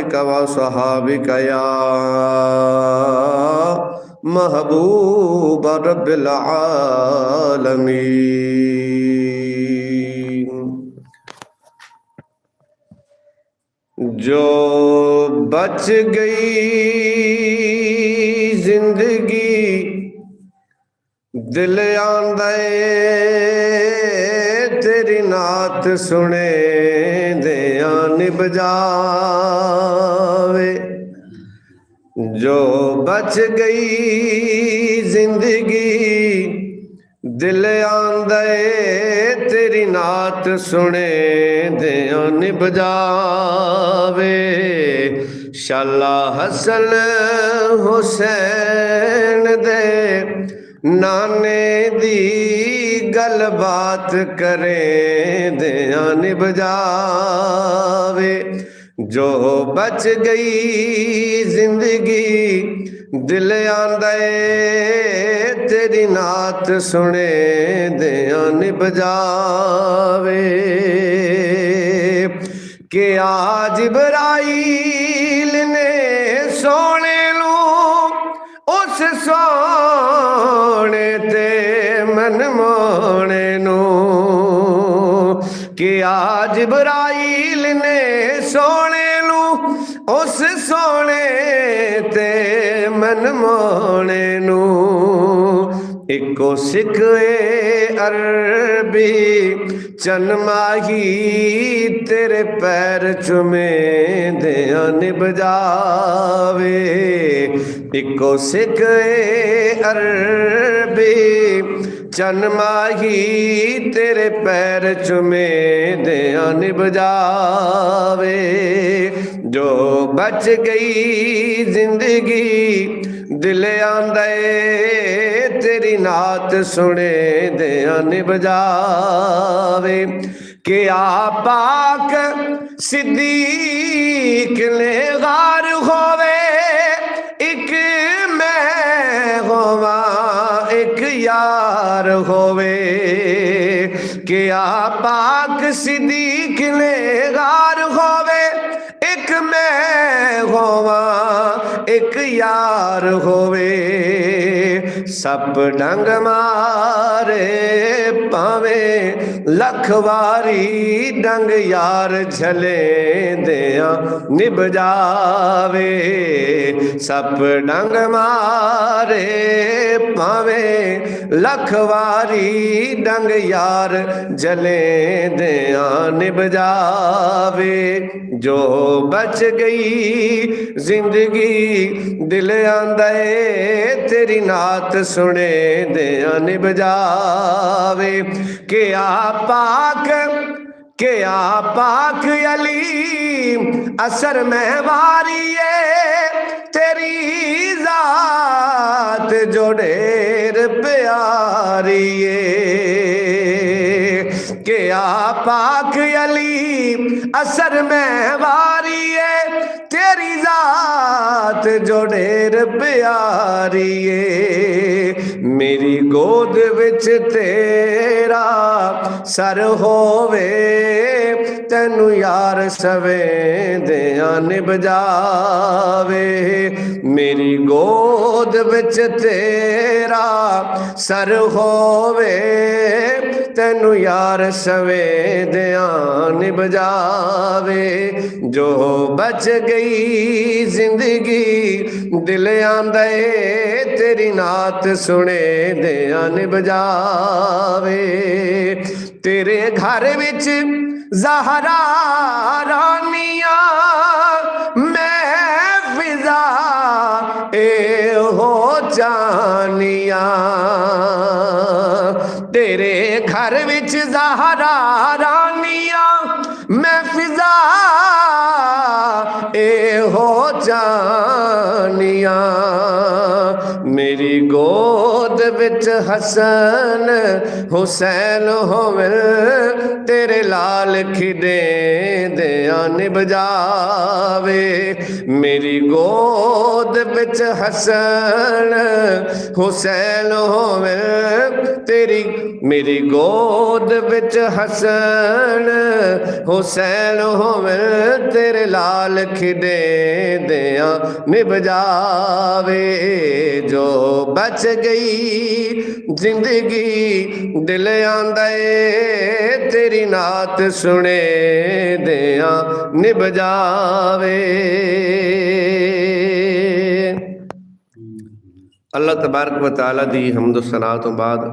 आलिक व सहाबिक या महबूब रब्बिल आलमीन। जो बच गई जिंदगी दिल आंदे तेरी नात सुने दिया निभ जावे। जो बच गई जिंदगी दिल आंदे तेरी नात सुने दिया निभ जावे। शाला हसन हुसैन दे नाने दी गल बात करें दिया निभ जावे। जो बच गई जिंदगी दिल आंदे तेरी नात सुने दिया निभ जावे। कि आज जिब्राइल ने सोने नू उस सोने ते मन मोने नू। कि आज जिब्राइल ने सोने नू उस सोने ते मन मोने नू। इको सिख अरबी चन माही तेरे पैर चुमे दिया निभ जावे। इको सिख अरबी चन माही तेरे पैर चुमे दिया निभ जावे। जो बच गई जिंदगी दिल आंदे तेरी नात सुने दिया निभ जावे। कि पाक सिद्दीक ने गार होवे एक मैं होवा एक यार होवे। कि पाक सिद्दीक ने गार होवे एक मैं होवा एक यार होवे। सप डंग मारे पावे लख वारी डंग यार झले दिया निभ जावे। सप डंग मारे पावे लख वारी डंग यार जले दिया निभ जावे। जो बच गई जिंदगी दिल आंदे तेरी नात सुने दिया निभ जावे। कि पाक अली असर में वारिए तेरी जात जो ढेर प्यारिए। कि पाक अली असर में वारिए तेरी जात जो ढेर प्यारिए। मेरी गोद विच तेरा सर होवे तेनू यार सवे दिया निभ जावे। मेरी गोद विच तेरा सर होवे तेनू यार सवे दिया निभ जावे। जो बच गई जिंदगी दिल आंदे तेरी नात सुने दिया निभ जावे। तेरे घर विच ज़हरा रानिया मैं फिजा ए हो जानिया। तेरे घर विच ज़हरा रानिया मैं फिजा ए हो जानिया। मेरी गोद विच हसन हुसैन होवे तेरे लाल खिदे दिया निभ जावे। मेरी गोद विच हसन हुसैन होवे तेरी मेरी गोद विच हसन हुसैन होवे तेरे लाल खिदे दिया निभ जावे। जो बच गई जिंदगी दिल आंदा ए तेरी नात सुने दिया निभ जावे। अल्लाह तबारक व तआला दी हम्द सना तो बाद